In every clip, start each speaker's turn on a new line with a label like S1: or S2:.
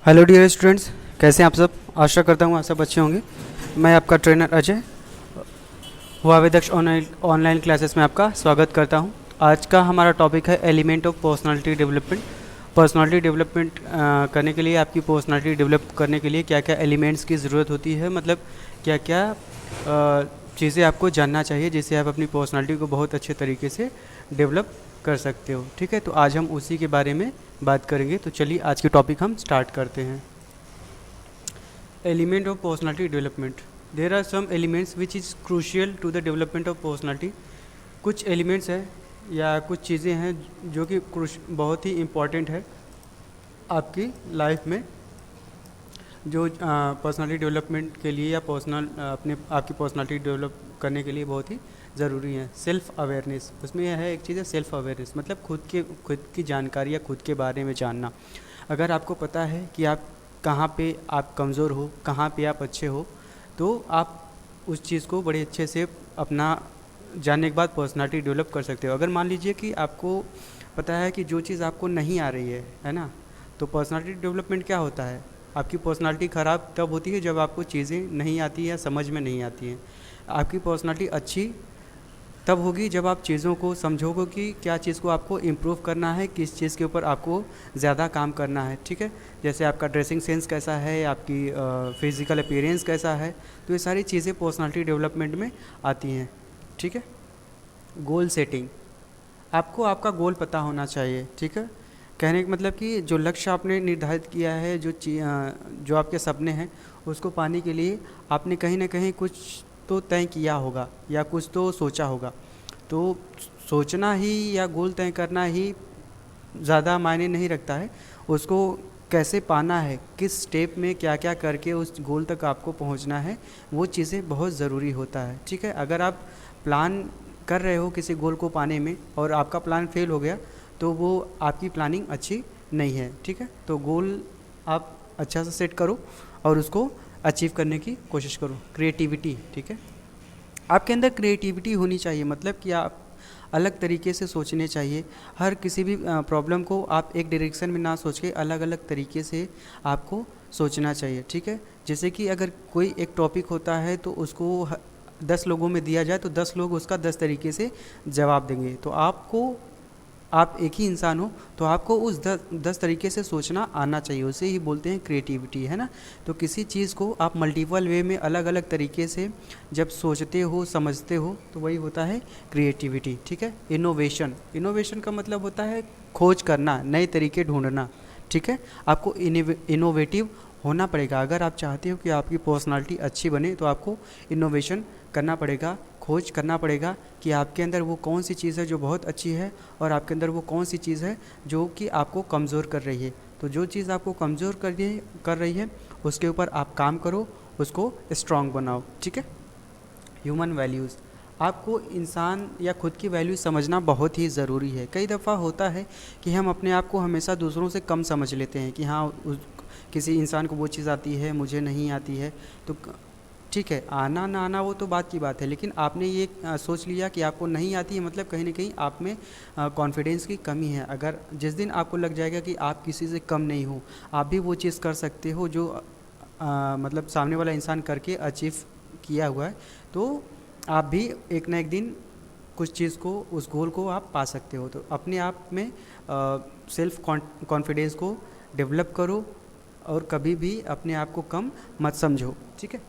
S1: Hello dear students, कैसे हैं आप सब। आशा करता हूँ आप सब अच्छे होंगे। मैं आपका ट्रेनर अजय हुआवे दक्ष ऑनलाइन क्लासेस में आपका स्वागत करता हूँ। आज का हमारा टॉपिक है element of personality development. Personality development करने के लिए, आपकी पर्सनालिटी डेवलप करने के लिए क्या क्या एलिमेंट्स की ज़रूरत होती है, मतलब क्या क्या चीज़ें आपको जानना चाहिए जिससे आप अपनी पर्सनालिटी को बहुत अच्छे तरीके से डेवलप कर सकते हो। ठीक है, तो आज हम उसी के बारे में बात करेंगे। तो चलिए आज के टॉपिक हम स्टार्ट करते हैं। Element of personality development. There are some elements which is crucial to the development of personality. कुछ एलिमेंट्स हैं या कुछ चीज़ें हैं जो कि बहुत ही इम्पॉर्टेंट है आपकी लाइफ में, जो पर्सनालिटी डेवलपमेंट के लिए या आपकी पर्सनालिटी डेवलप करने के लिए बहुत ही ज़रूरी है। सेल्फ अवेयरनेस, उसमें यह है एक चीज़ है सेल्फ अवेयरनेस, मतलब खुद की जानकारी या खुद के बारे में जानना। अगर आपको पता है कि आप कहाँ पे आप कमज़ोर हो, कहाँ पे आप अच्छे हो, तो आप उस चीज़ को बड़े अच्छे से अपना जानने के बाद पर्सनालिटी डेवलप कर सकते हो। अगर मान लीजिए कि आपको पता है कि जो चीज़ आपको नहीं आ रही है ना, तो पर्सनालिटी डेवलपमेंट क्या होता है, आपकी पर्सनालिटी ख़राब तब होती है जब आपको चीज़ें नहीं आती या समझ में नहीं आती हैं। आपकी पर्सनालिटी अच्छी तब होगी जब आप चीज़ों को समझोगे कि क्या चीज़ को आपको इम्प्रूव करना है, किस चीज़ के ऊपर आपको ज़्यादा काम करना है। ठीक है, जैसे आपका ड्रेसिंग सेंस कैसा है, आपकी फिज़िकल अपीयरेंस कैसा है, तो ये सारी चीज़ें पर्सनालिटी डेवलपमेंट में आती हैं। ठीक है, गोल सेटिंग, आपको आपका गोल पता होना चाहिए। ठीक है, कहने का मतलब कि जो लक्ष्य आपने निर्धारित किया है, जो आपके सपने हैं, उसको पाने के लिए आपने कहीं ना कहीं कुछ तो तय किया होगा या कुछ तो सोचा होगा। तो सोचना ही या गोल तय करना ही ज़्यादा मायने नहीं रखता है, उसको कैसे पाना है, किस स्टेप में क्या क्या करके उस गोल तक आपको पहुंचना है, वो चीज़ें बहुत ज़रूरी होता है। ठीक है, अगर आप प्लान कर रहे हो किसी गोल को पाने में और आपका प्लान फेल हो गया, तो वो आपकी प्लानिंग अच्छी नहीं है। ठीक है, तो गोल आप अच्छा से सेट करो और उसको अचीव करने की कोशिश करो। क्रिएटिविटी, ठीक है, आपके अंदर क्रिएटिविटी होनी चाहिए, मतलब कि आप अलग तरीके से सोचने चाहिए। हर किसी भी प्रॉब्लम को आप एक डायरेक्शन में ना सोच के अलग अलग तरीके से आपको सोचना चाहिए। ठीक है, जैसे कि अगर कोई एक टॉपिक होता है तो उसको 10 लोगों में दिया जाए तो 10 लोग उसका 10 तरीके से जवाब देंगे, तो आप एक ही इंसान हो तो आपको उस 10 तरीके से सोचना आना चाहिए, उसे ही बोलते हैं क्रिएटिविटी, है ना। तो किसी चीज़ को आप मल्टीपल वे में अलग अलग तरीके से जब सोचते हो, समझते हो, तो वही होता है क्रिएटिविटी। ठीक है, इनोवेशन का मतलब होता है खोज करना, नए तरीके ढूंढना। ठीक है, आपको इनोवेटिव होना पड़ेगा। अगर आप चाहते हो कि आपकी पर्सनालिटी अच्छी बने तो आपको इनोवेशन करना पड़ेगा, खोज करना पड़ेगा कि आपके अंदर वो कौन सी चीज़ है जो बहुत अच्छी है और आपके अंदर वो कौन सी चीज़ है जो कि आपको कमज़ोर कर रही है। तो जो चीज़ आपको कमज़ोर कर रही है उसके ऊपर आप काम करो, उसको स्ट्रॉन्ग बनाओ। ठीक है, ह्यूमन वैल्यूज़, आपको इंसान या खुद की वैल्यू समझना बहुत ही ज़रूरी है। कई दफ़ा होता है कि हम अपने आप को हमेशा दूसरों से कम समझ लेते हैं कि हाँ किसी इंसान को वो चीज़ आती है, मुझे नहीं आती है। तो ठीक है, आना ना आना वो तो बात की बात है, लेकिन आपने ये सोच लिया कि आपको नहीं आती है, मतलब कहीं ना कहीं आप में कॉन्फिडेंस की कमी है। अगर जिस दिन आपको लग जाएगा कि आप किसी से कम नहीं हो, आप भी वो चीज़ कर सकते हो जो मतलब सामने वाला इंसान करके अचीव किया हुआ है, तो आप भी एक ना एक दिन कुछ चीज़ को, उस गोल को आप पा सकते हो। तो अपने आप में सेल्फ कॉन्फिडेंस को डेवलप करो और कभी भी अपने आप को कम मत समझो। ठीक है,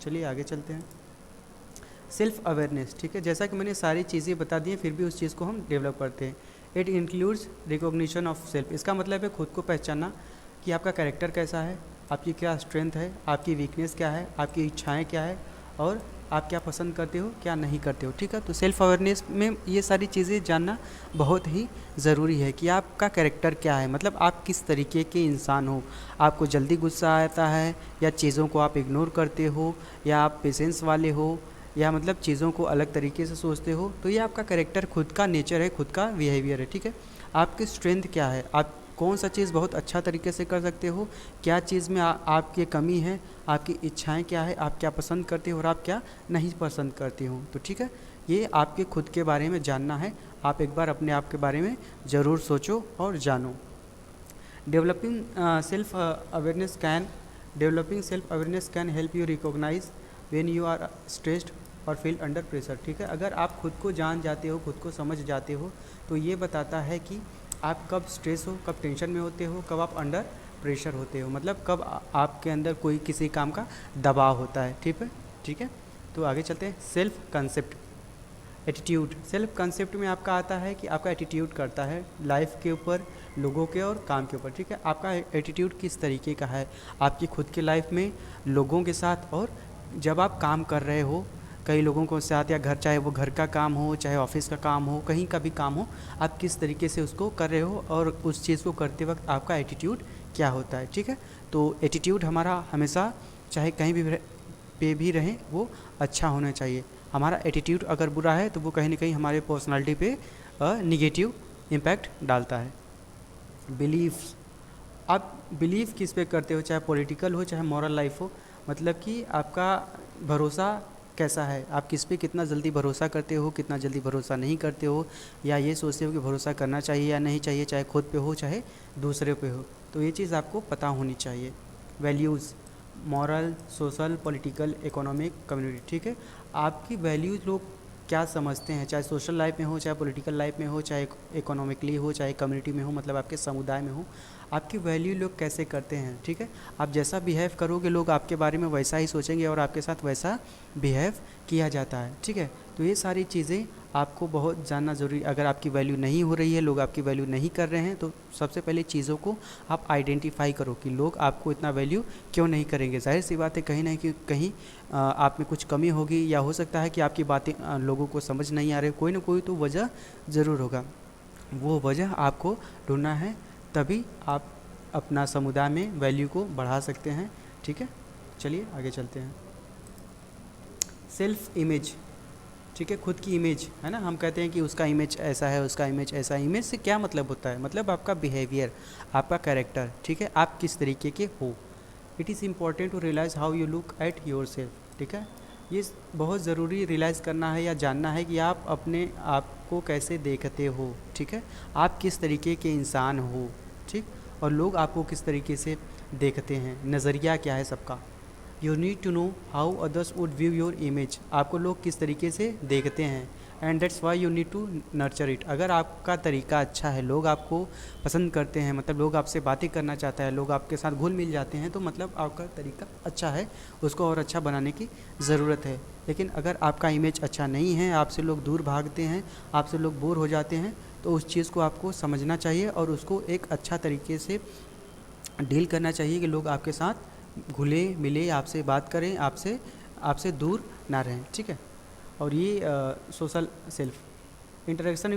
S1: चलिए आगे चलते हैं। सेल्फ अवेयरनेस, ठीक है, जैसा कि मैंने सारी चीज़ें बता दी हैं, फिर भी उस चीज़ को हम डेवलप करते हैं। It includes recognition of self, इसका मतलब है खुद को पहचानना कि आपका कैरेक्टर कैसा है, आपकी क्या स्ट्रेंथ है, आपकी वीकनेस क्या है, आपकी इच्छाएं क्या है और आप क्या पसंद करते हो, क्या नहीं करते हो। ठीक है, तो सेल्फ अवेयरनेस में ये सारी चीज़ें जानना बहुत ही ज़रूरी है कि आपका कैरेक्टर क्या है, मतलब आप किस तरीके के इंसान हो। आपको जल्दी गुस्सा आता है या चीज़ों को आप इग्नोर करते हो, या आप पेशेंस वाले हो, या मतलब चीज़ों को अलग तरीके से सोचते हो। तो ये आपका कैरेक्टर, खुद का नेचर है, खुद का बिहेवियर है। ठीक है, आपकी स्ट्रेंथ क्या है, आप कौन सा चीज़ बहुत अच्छा तरीके से कर सकते हो, क्या चीज़ में आपकी कमी है, आपकी इच्छाएं क्या है, आप क्या पसंद करते हो और आप क्या नहीं पसंद करते हो। तो ठीक है, ये आपके खुद के बारे में जानना है। आप एक बार अपने आप के बारे में ज़रूर सोचो और जानो। Developing self awareness can help you recognise when you are stressed और फील अंडर प्रेशर। ठीक है, अगर आप खुद को जान जाते हो, खुद को समझ जाते हो, तो ये बताता है कि आप कब स्ट्रेस हो, कब टेंशन में होते हो, कब आप अंडर प्रेशर होते हो, मतलब कब आपके अंदर कोई किसी काम का दबाव होता है। ठीक है, तो आगे चलते हैं। Self concept, attitude. Self concept में आपका आता है कि आपका एटीट्यूड करता है लाइफ के ऊपर, लोगों के और काम के ऊपर। ठीक है, आपका एटीट्यूड किस तरीके का है आपकी खुद के लाइफ में, लोगों के साथ, और जब आप काम कर रहे हो कई लोगों के साथ, या घर, चाहे वो घर का काम हो, चाहे ऑफिस का काम हो, कहीं का भी काम हो, आप किस तरीके से उसको कर रहे हो और उस चीज़ को करते वक्त आपका एटीट्यूड क्या होता है। ठीक है, तो एटीट्यूड हमारा हमेशा चाहे कहीं भी पे भी रहें वो अच्छा होना चाहिए। हमारा एटीट्यूड अगर बुरा है तो वो कहीं ना कहीं हमारे पर्सनालिटी पे निगेटिव इम्पैक्ट डालता है। बिलीव्स, आप बिलीव किस पे करते हो, चाहे पॉलिटिकल हो चाहे मॉरल लाइफ हो, मतलब कि आपका भरोसा कैसा है, आप किस पे कितना जल्दी भरोसा करते हो, कितना जल्दी भरोसा नहीं करते हो, या ये सोचते हो कि भरोसा करना चाहिए या नहीं चाहिए, चाहे खुद पे हो चाहे दूसरे पे हो, तो ये चीज़ आपको पता होनी चाहिए। Values, moral, social, political, economic, community. ठीक है, आपकी वैल्यूज़ लोग क्या समझते हैं, चाहे सोशल लाइफ में हो, चाहे पॉलिटिकल लाइफ में हो, चाहे इकोनॉमिकली हो, चाहे कम्युनिटी में हो, मतलब आपके समुदाय में हो, आपकी वैल्यू लोग कैसे करते हैं। ठीक है, आप जैसा बिहेव करोगे लोग आपके बारे में वैसा ही सोचेंगे और आपके साथ वैसा बिहेव किया जाता है। ठीक है, तो ये सारी चीज़ें आपको बहुत जानना ज़रूरी। अगर आपकी वैल्यू नहीं हो रही है, लोग आपकी वैल्यू नहीं कर रहे हैं, तो सबसे पहले चीज़ों को आप आइडेंटिफाई करो कि लोग आपको इतना वैल्यू क्यों नहीं करेंगे। जाहिर सी बात है, कहीं ना कहीं आप में कुछ कमी होगी, या हो सकता है कि आपकी बातें लोगों को समझ नहीं आ रही, कोई ना कोई तो वजह ज़रूर होगा। वो वजह आपको ढूंढना है, तभी आप अपना समुदाय में वैल्यू को बढ़ा सकते हैं। ठीक है, चलिए आगे चलते हैं। सेल्फ इमेज, ठीक है, खुद की इमेज है ना, हम कहते हैं कि उसका इमेज ऐसा है, उसका इमेज ऐसा है। इमेज से क्या मतलब होता है, मतलब आपका बिहेवियर, आपका कैरेक्टर। ठीक है, आप किस तरीके के हो। It is important to realise how you look at yourself. ठीक है, ये बहुत ज़रूरी रियलाइज़ करना है या जानना है कि आप अपने आप को कैसे देखते हो। ठीक है, आप किस तरीके के इंसान हो। ठीक, और लोग आपको किस तरीके से देखते हैं, नज़रिया क्या है सबका। You need to know how others would view your image, आपको लोग किस तरीके से देखते हैं, and that's why you need to nurture it. अगर आपका तरीका अच्छा है, लोग आपको पसंद करते हैं, मतलब लोग आपसे बातें करना चाहते हैं, लोग आपके साथ घुल मिल जाते हैं, तो मतलब आपका तरीका अच्छा है, उसको और अच्छा बनाने की ज़रूरत है। लेकिन अगर आपका इमेज अच्छा नहीं है, आपसे लोग दूर भागते हैं, आपसे लोग बोर हो जाते हैं, तो उस चीज़ को आपको समझना चाहिए और उसको एक अच्छा तरीके से डील करना चाहिए कि लोग आपके साथ घुले मिले, आपसे बात करें, आपसे दूर ना रहें। ठीक है, और ये social self, interaction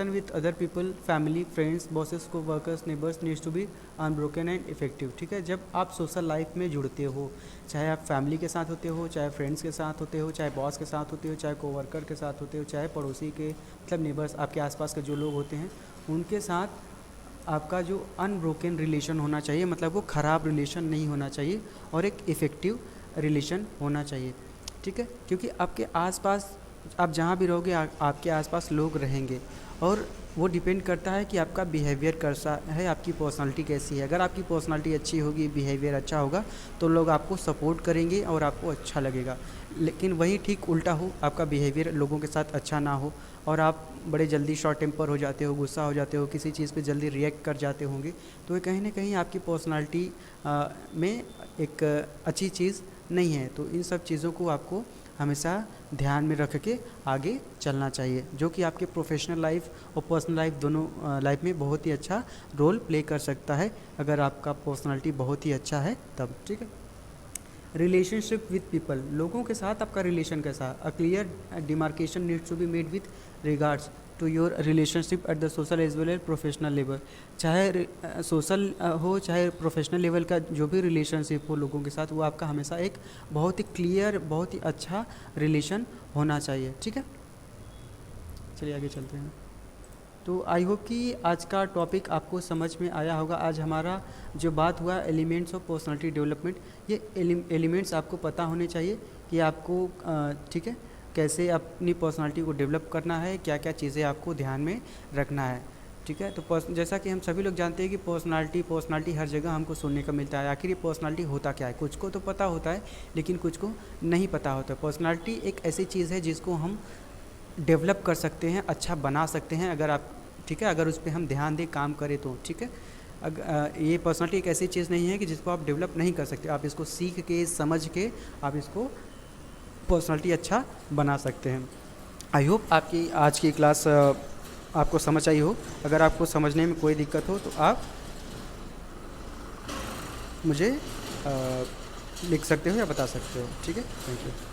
S1: with other people, family, friends, bosses, coworkers, neighbours needs to be unbroken and effective. ठीक है, जब आप सोशल लाइफ में जुड़ते हो, चाहे आप फैमिली के साथ होते हो, चाहे फ्रेंड्स के साथ होते हो, चाहे बॉस के साथ होते हो, चाहे कोवर्कर के साथ होते हो, चाहे पड़ोसी के मतलब नेबर्स, आपके आसपास के जो लोग होते हैं, उनके साथ आपका जो अनब्रोकन रिलेशन होना चाहिए, मतलब वो ख़राब रिलेशन नहीं होना चाहिए और एक इफ़ेक्टिव रिलेशन होना चाहिए। ठीक है, क्योंकि आपके आसपास आप जहाँ भी रहोगे आपके आसपास लोग रहेंगे, और वो डिपेंड करता है कि आपका बिहेवियर कैसा है, आपकी पर्सनालिटी कैसी है। अगर आपकी पर्सनालिटी अच्छी होगी, बिहेवियर अच्छा होगा, तो लोग आपको सपोर्ट करेंगे और आपको अच्छा लगेगा। लेकिन वही ठीक उल्टा हो, आपका बिहेवियर लोगों के साथ अच्छा ना हो और आप बड़े जल्दी शॉर्ट टेम्पर हो जाते हो, गुस्सा हो जाते हो, किसी चीज़ पे जल्दी रिएक्ट कर जाते होंगे, तो ये कहीं ना कहीं आपकी पर्सनालिटी में एक अच्छी चीज़ नहीं है। तो इन सब चीज़ों को आपको हमेशा ध्यान में रख के आगे चलना चाहिए, जो कि आपके प्रोफेशनल लाइफ और पर्सनल लाइफ दोनों लाइफ में बहुत ही अच्छा रोल प्ले कर सकता है, अगर आपका पर्सनालिटी बहुत ही अच्छा है तब। ठीक है, रिलेशनशिप विथ पीपल, लोगों के साथ आपका रिलेशन कैसा है। A clear demarcation needs to be made with regards to your relationship at the social as well as professional level. चाहे सोशल हो चाहे प्रोफेशनल लेवल का जो भी रिलेशनशिप हो लोगों के साथ, वो आपका हमेशा एक बहुत ही क्लियर, बहुत ही अच्छा रिलेशन होना चाहिए। ठीक है, चलिए आगे चलते हैं। तो आई होप कि आज का टॉपिक आपको समझ में आया होगा। आज हमारा जो बात हुआ एलिमेंट्स ऑफ पर्सनालिटी डेवलपमेंट, ये एलिमेंट्स आपको पता होने चाहिए कि आपको ठीक है कैसे अपनी पर्सनालिटी को डेवलप करना है, क्या क्या चीज़ें आपको ध्यान में रखना है। ठीक है। तो जैसा कि हम सभी लोग जानते हैं कि पर्सनालिटी हर जगह हमको सुनने का मिलता है। आखिर ये पर्सनालिटी होता क्या है? कुछ को तो पता होता है लेकिन कुछ को नहीं पता होता। पर्सनालिटी एक ऐसी चीज़ है जिसको हम डेवलप कर सकते हैं, अच्छा बना सकते हैं अगर आप, ठीक है, अगर उस पर हम ध्यान दें, काम करें तो, ठीक है। ये पर्सनालिटी एक ऐसी चीज़ नहीं है कि जिसको आप डेवलप नहीं कर सकते। आप इसको सीख के, समझ के आप इसको पर्सनालिटी अच्छा बना सकते हैं। आई होप आपकी आज की क्लास आपको समझ आई हो। अगर आपको समझने में कोई दिक्कत हो तो आप मुझे लिख सकते हो या बता सकते हो। ठीक है, थैंक यू।